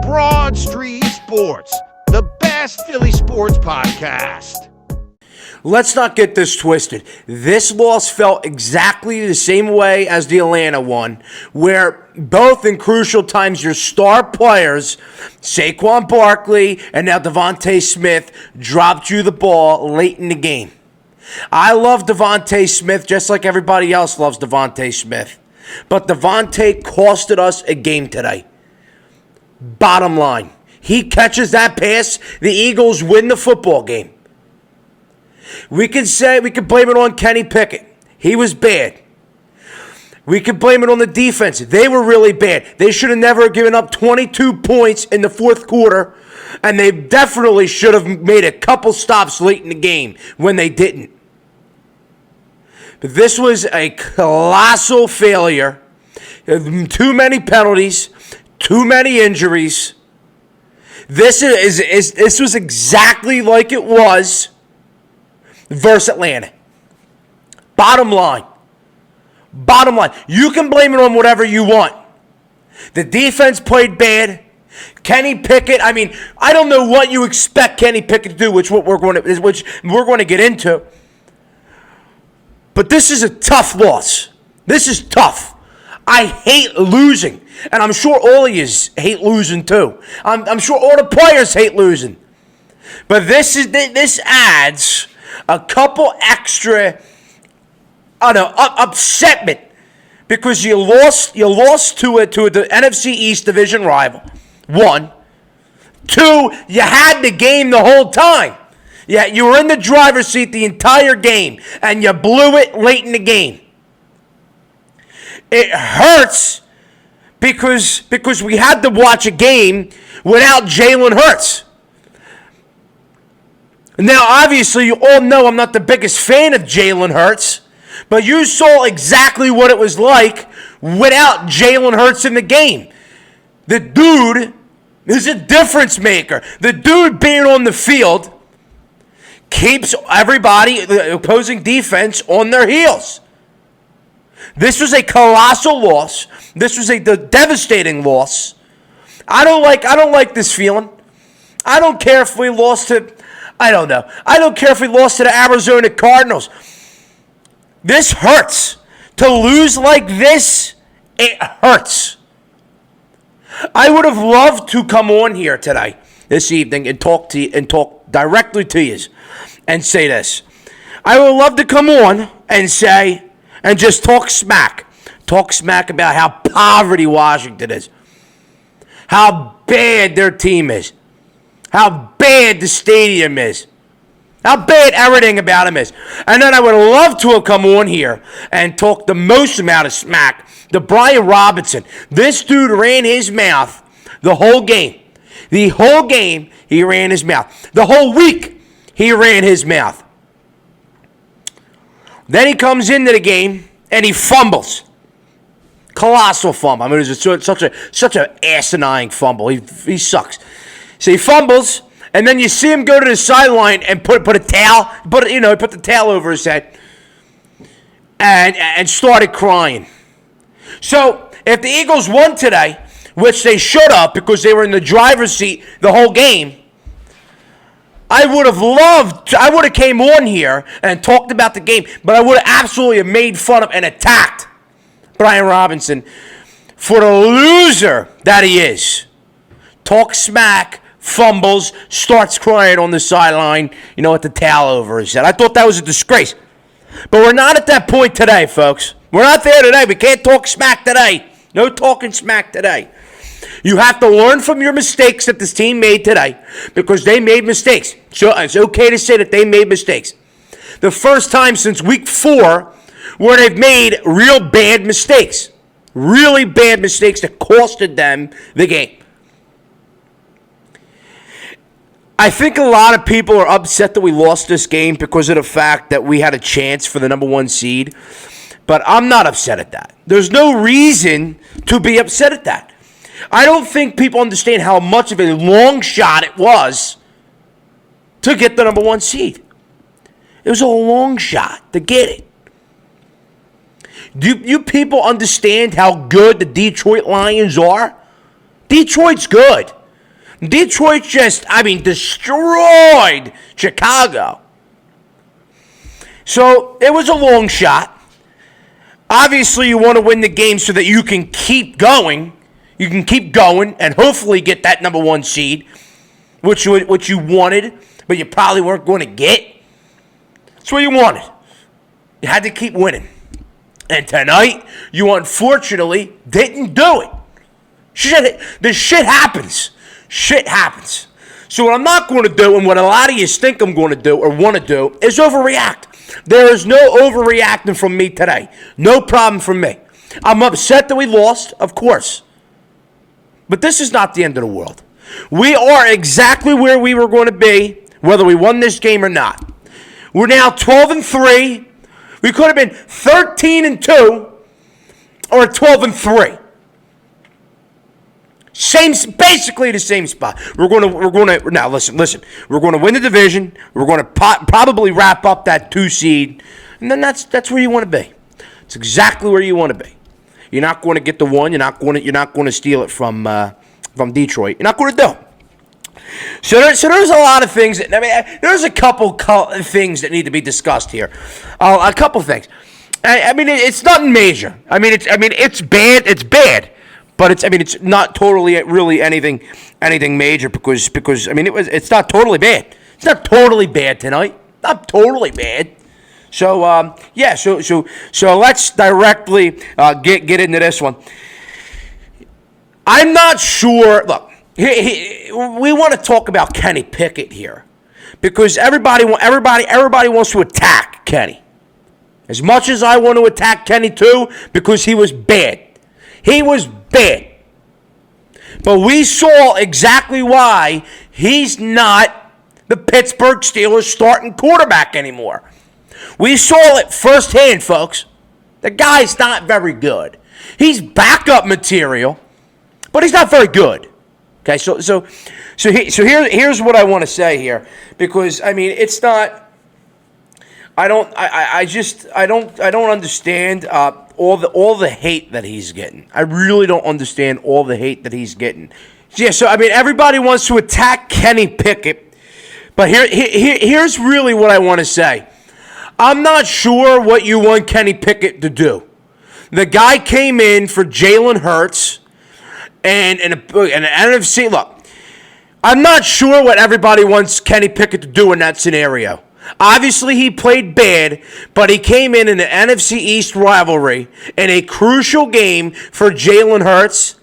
Broad Street Sports, the best Philly sports podcast. Let's not get this twisted. This loss felt exactly the same way as the Atlanta one, where both in crucial times your star players, Saquon Barkley and now Devontae Smith, dropped you the ball late in the game. I love Devontae Smith just like everybody else loves Devontae Smith. But Devontae costed us a game today. Bottom line, he catches that pass, the Eagles win the football game. We can blame it on Kenny Pickett. He was bad. We can blame it on the defense. They were really bad. They should have never given up 22 points in the fourth quarter, and they definitely should have made a couple stops late in the game when they didn't. But this was a colossal failure. Too many penalties, too many injuries. This was exactly like it was versus Atlanta. Bottom line. You can blame it on whatever you want. The defense played bad. Kenny Pickett, I don't know what you expect Kenny Pickett to do, which we're going to get into. But this is a tough loss. This is tough. I hate losing. And I'm sure all of you hate losing too. I'm sure all the players hate losing. But this adds a couple extra, upsetment because you lost to the NFC East division rival. 1. 2, you had the game the whole time. Yeah, you were in the driver's seat the entire game, and you blew it late in the game. It hurts because we had to watch a game without Jalen Hurts. Now, obviously, you all know I'm not the biggest fan of Jalen Hurts, but you saw exactly what it was like without Jalen Hurts in the game. The dude is a difference maker. The dude being on the field keeps everybody, the opposing defense, on their heels. This was a colossal loss. This was a devastating loss. I don't like this feeling. I don't care if we lost to, I don't care if we lost to the Arizona Cardinals. This hurts. To lose like this, it hurts. I would have loved to come on here today, this evening, and talk directly to you and say this. I would love to come on and say, and just talk smack. Talk smack about how poverty Washington is. How bad their team is. How bad the stadium is. How bad everything about him is. And then I would love to have come on here and talk the most amount of smack to Brian Robinson. This dude ran his mouth the whole game. The whole game, he ran his mouth. The whole week, he ran his mouth. Then he comes into the game and he fumbles. Colossal fumble. It was such an asinine fumble. He sucks. So he fumbles, and then you see him go to the sideline and put the towel over his head and started crying. So if the Eagles won today, which they should have because they were in the driver's seat the whole game, I would have came on here and talked about the game, but I would have absolutely made fun of and attacked Brian Robinson for the loser that he is. Talk smack, fumbles, starts crying on the sideline, with the towel over his head. I thought that was a disgrace. But we're not at that point today, folks. We're not there today. We can't talk smack today. No talking smack today. You have to learn from your mistakes that this team made today because they made mistakes. So it's okay to say that they made mistakes. The first time since week 4 where they've made real bad mistakes. Really bad mistakes that costed them the game. I think a lot of people are upset that we lost this game because of the fact that we had a chance for the number 1 seed. But I'm not upset at that. There's no reason to be upset at that. I don't think people understand how much of a long shot it was to get the number 1 seed. It was a long shot to get it. Do you people understand how good the Detroit Lions are? Detroit's good. Detroit just, destroyed Chicago. So it was a long shot. Obviously, you want to win the game so that you can keep going. You can keep going and hopefully get that number 1 seed, which you wanted, but you probably weren't going to get. That's what you wanted. You had to keep winning. And tonight, you unfortunately didn't do it. The shit happens. Shit happens. So what I'm not going to do, and what a lot of you think I'm going to do or want to do, is overreact. There is no overreacting from me today. No problem from me. I'm upset that we lost, of course. But this is not the end of the world. We are exactly where we were going to be, whether we won this game or not. We're now 12-3. We could have been 13-2 or 12-3. Basically the same spot. We're going to now listen. We're going to win the division. We're going to probably wrap up that 2 seed, and then that's where you want to be. It's exactly where you want to be. You're not going to get the 1. You're not going to steal it from Detroit. You're not going to do it. So there's a lot of things. There's a couple things that need to be discussed here. A couple things. It's nothing major. It's bad. It's bad, but it's not totally really anything major because it's not totally bad. It's not totally bad tonight. Not totally bad. So So let's directly get into this one. I'm not sure. Look. We want to talk about Kenny Pickett here because everybody wants to attack Kenny. As much as I want to attack Kenny too, because he was bad. He was bad. But we saw exactly why he's not the Pittsburgh Steelers starting quarterback anymore. We saw it firsthand, folks. The guy's not very good. He's backup material, but he's not very good. Okay, so here's what I want to say here, because it's not. I don't understand all the hate that he's getting. I really don't understand all the hate that he's getting. Yeah, so everybody wants to attack Kenny Pickett, but here's really what I want to say. I'm not sure what you want Kenny Pickett to do. The guy came in for Jalen Hurts. And an NFC, look, I'm not sure what everybody wants Kenny Pickett to do in that scenario. Obviously, he played bad, but he came in an NFC East rivalry in a crucial game for Jalen Hurts,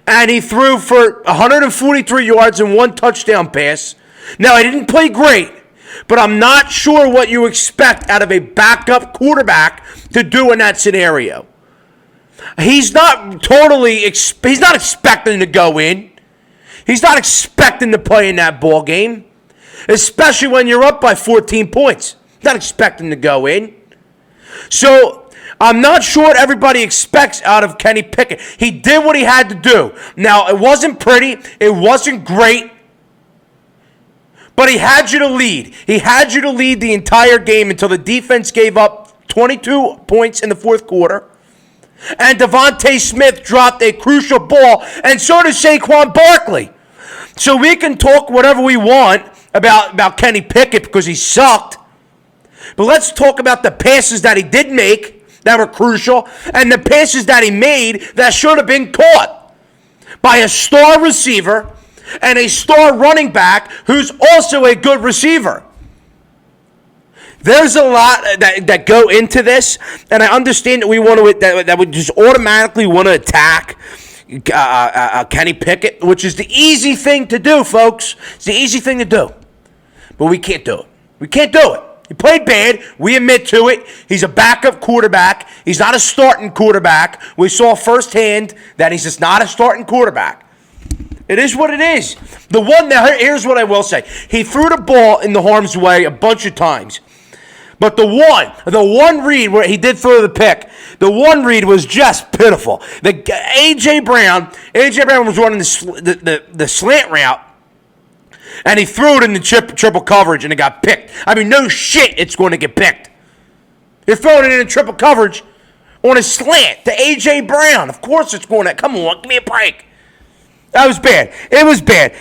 and he threw for 143 yards and 1 touchdown pass. Now, he didn't play great, but I'm not sure what you expect out of a backup quarterback to do in that scenario. He's not expecting to go in. He's not expecting to play in that ball game, especially when you're up by 14 points. Not expecting to go in. So I'm not sure what everybody expects out of Kenny Pickett. He did what he had to do. Now, it wasn't pretty. It wasn't great. But he had you to lead. He had you to lead the entire game until the defense gave up 22 points in the 4th quarter. And Devontae Smith dropped a crucial ball, and so did Saquon Barkley. So we can talk whatever we want about Kenny Pickett because he sucked. But let's talk about the passes that he did make that were crucial and the passes that he made that should have been caught by a star receiver and a star running back who's also a good receiver. There's a lot that go into this, and I understand that we want to that would just automatically want to attack Kenny Pickett, which is the easy thing to do, folks. It's the easy thing to do, but we can't do it. We can't do it. He played bad. We admit to it. He's a backup quarterback. He's not a starting quarterback. We saw firsthand that he's just not a starting quarterback. It is what it is. Here's what I will say. He threw the ball in the harm's way a bunch of times. But the one read where he did throw the pick, the one read was just pitiful. A.J. Brown was running the slant route, and he threw it in the triple coverage, and it got picked. No shit, it's going to get picked. You're throwing it in triple coverage on a slant to A.J. Brown. Of course it's going to. Come on, give me a break. That was bad. It was bad.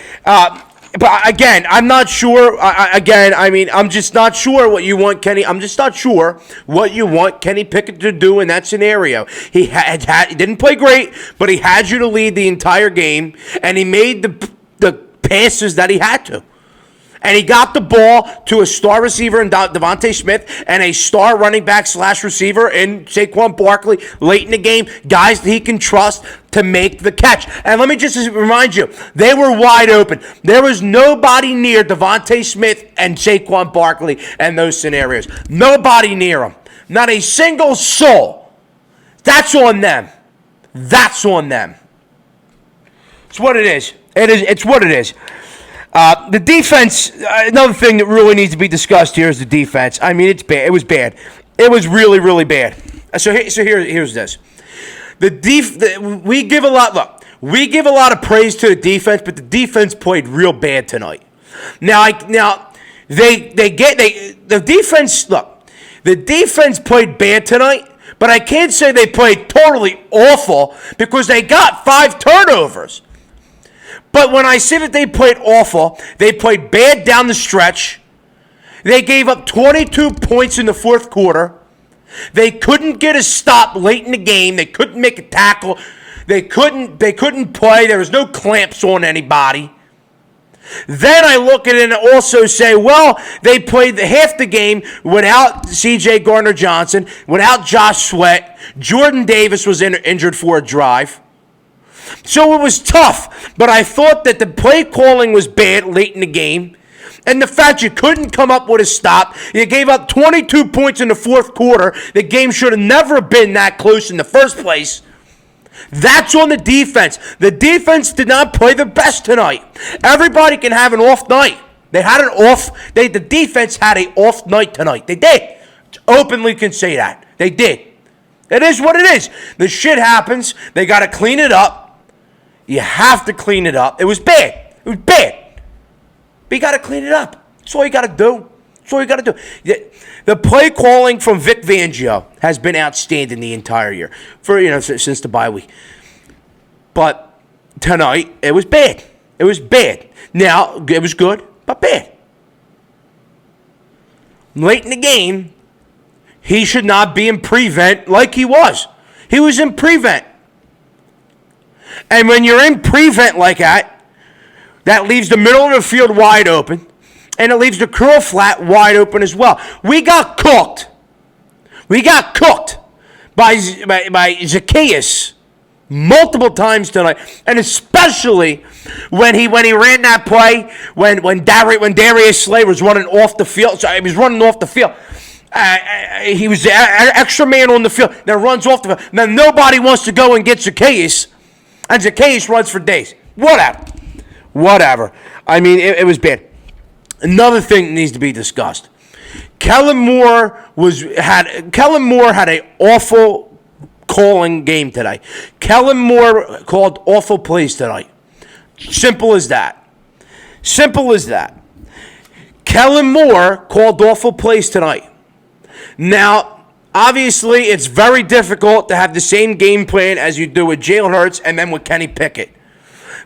But again, I'm not sure. I'm just not sure what you want Kenny. I'm just not sure what you want Kenny Pickett to do in that scenario. He he didn't play great, but he had you to lead the entire game, and he made the passes that he had to. And he got the ball to a star receiver in Devontae Smith and a star running back / receiver in Saquon Barkley late in the game, guys that he can trust to make the catch. And let me just remind you, they were wide open. There was nobody near Devontae Smith and Saquon Barkley in those scenarios. Nobody near them. Not a single soul. That's on them. That's on them. It's what it is. It's what it is. The defense, another thing that really needs to be discussed here is the defense. I mean, it's bad. It was bad. It was really, really bad. Here's this. We give a lot of praise to the defense, but the defense played real bad tonight. The defense played bad tonight, but I can't say they played totally awful because they got 5 turnovers. But when I say that they played awful, they played bad down the stretch. They gave up 22 points in the fourth quarter. They couldn't get a stop late in the game. They couldn't make a tackle. They couldn't play. There was no clamps on anybody. Then I look at it and also say, well, they played half the game without C.J. Gardner-Johnson, without Josh Sweat. Jordan Davis was injured for a drive. So it was tough, but I thought that the play calling was bad late in the game. And the fact you couldn't come up with a stop, you gave up 22 points in the fourth quarter. The game should have never been that close in the first place. That's on the defense. The defense did not play their best tonight. Everybody can have an off night. The defense had an off night tonight. They did. Openly can say that. They did. It is what it is. The shit happens. They got to clean it up. You have to clean it up. It was bad. It was bad. But you got to clean it up. That's all you got to do. That's all you got to do. The play calling from Vic Fangio has been outstanding the entire year, since the bye week. But tonight, it was bad. It was bad. Now, it was good, but bad. Late in the game, he should not be in prevent like he was. He was in prevent. And when you're in prevent like that, that leaves the middle of the field wide open, and it leaves the curl flat wide open as well. We got cooked. We got cooked by Zacchaeus multiple times tonight, and especially when he ran that play when Darius Slay was running off the field. So he was running off the field. He was the extra man on the field. Now runs off the field. Now nobody wants to go and get Zacchaeus. And Zacchaeus runs for days. Whatever. I mean, it was bad. Another thing that needs to be discussed. Kellen Moore had an awful calling game today. Kellen Moore called awful plays tonight. Simple as that. Simple as that. Kellen Moore called awful plays tonight. Now, obviously, it's very difficult to have the same game plan as you do with Jalen Hurts and then with Kenny Pickett.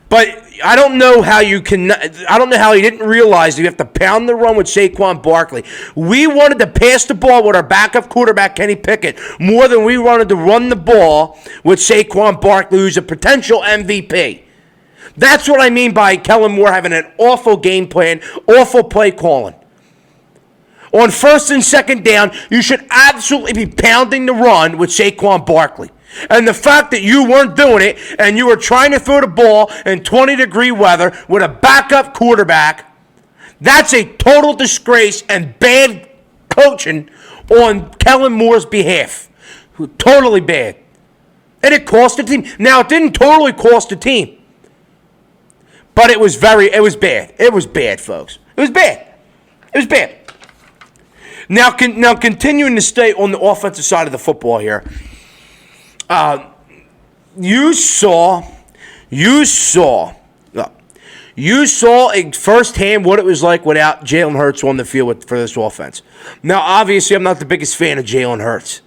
But I don't know how you didn't realize that you have to pound the run with Saquon Barkley. We wanted to pass the ball with our backup quarterback, Kenny Pickett, more than we wanted to run the ball with Saquon Barkley, who's a potential MVP. That's what I mean by Kellen Moore having an awful game plan, awful play calling. On first and second down, you should absolutely be pounding the run with Saquon Barkley. And the fact that you weren't doing it and you were trying to throw the ball in 20-degree weather with a backup quarterback, that's a total disgrace and bad coaching on Kellen Moore's behalf. Totally bad. And it cost the team. Now, it didn't totally cost the team. But it was bad. It was bad, folks. It was bad. It was bad. Now continuing to stay on the offensive side of the football here. You saw firsthand what it was like without Jalen Hurts on the field for this offense. Now, obviously, I'm not the biggest fan of Jalen Hurts,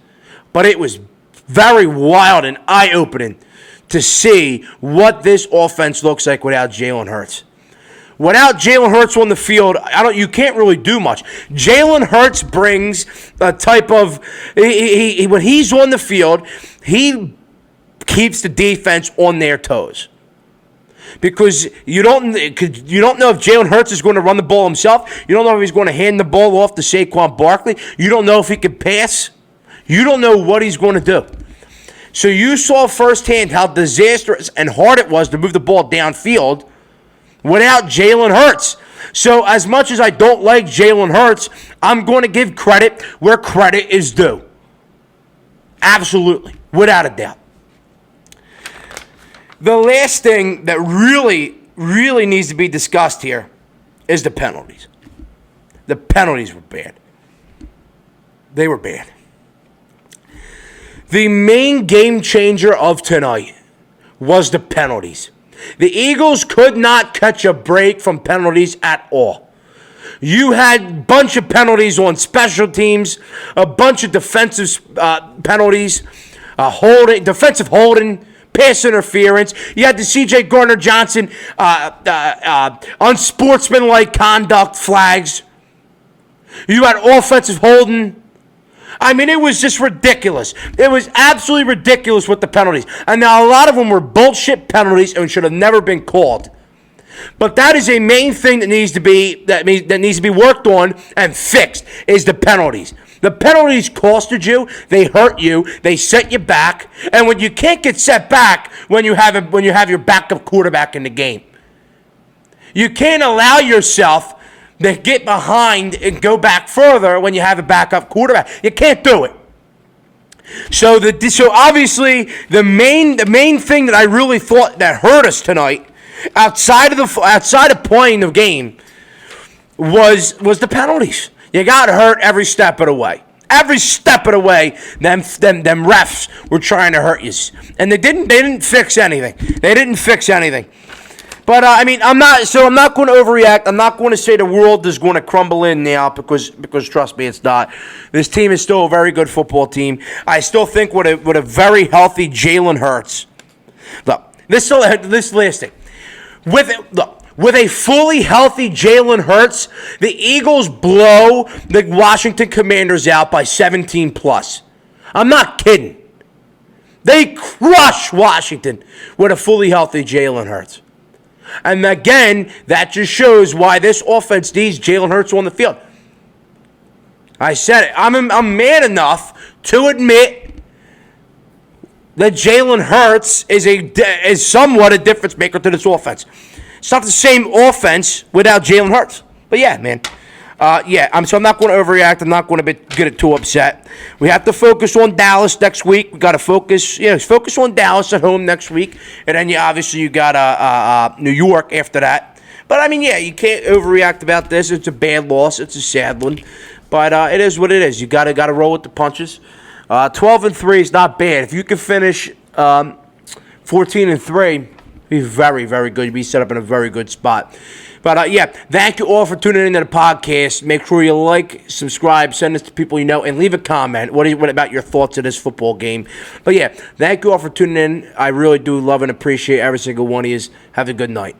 but it was very wild and eye-opening to see what this offense looks like without Jalen Hurts. Without Jalen Hurts on the field, you can't really do much. Jalen Hurts brings a type of when he's on the field, he keeps the defense on their toes. Because you don't know if Jalen Hurts is going to run the ball himself. You don't know if he's going to hand the ball off to Saquon Barkley. You don't know if he can pass. You don't know what he's going to do. So you saw firsthand how disastrous and hard it was to move the ball downfield without Jalen Hurts. So as much as I don't like Jalen Hurts, I'm going to give credit where credit is due. Absolutely. Without a doubt. The last thing that really, really needs to be discussed here is the penalties. The penalties were bad. They were bad. The main game changer of tonight was the penalties. The Eagles could not catch a break from penalties at all. You had a bunch of penalties on special teams, a bunch of defensive penalties, defensive holding, pass interference. You had the C.J. Gardner-Johnson unsportsmanlike conduct flags. You had offensive holding. I mean, it was just ridiculous. It was absolutely ridiculous with the penalties. And now a lot of them were bullshit penalties and should have never been called. But that is a main thing that needs to be worked on and fixed is the penalties. The penalties costed you, they hurt you, they set you back, and when you can't get set back when you have your backup quarterback in the game. You can't allow yourself to get behind and go back further when you have a backup quarterback. You can't do it. So obviously the main thing that I really thought that hurt us tonight, outside of playing the game, was the penalties. You got hurt every step of the way. Every step of the way, them refs were trying to hurt you, and they didn't fix anything. They didn't fix anything. But I'm not going to overreact. I'm not going to say the world is going to crumble in now because trust me, it's not. This team is still a very good football team. I still think with a very healthy Jalen Hurts. Look, this last thing. With a fully healthy Jalen Hurts, the Eagles blow the Washington Commanders out by 17 plus. I'm not kidding. They crush Washington with a fully healthy Jalen Hurts. And again, that just shows why this offense needs Jalen Hurts on the field. I said it. I'm man enough to admit that Jalen Hurts is somewhat a difference maker to this offense. It's not the same offense without Jalen Hurts. But yeah, man. So I'm not going to overreact. I'm not going to get too upset. We have to focus on Dallas next week. We got to focus on Dallas at home next week, and then you got New York after that. But you can't overreact about this. It's a bad loss. It's a sad one, but it is what it is. You got to roll with the punches. 12-3 is not bad. If you can finish 14-3, be very, very good. You'd be set up in a very good spot. But, thank you all for tuning into the podcast. Make sure you like, subscribe, send this to people you know, and leave a comment. What about your thoughts of this football game? But, thank you all for tuning in. I really do love and appreciate every single one of you. Have a good night.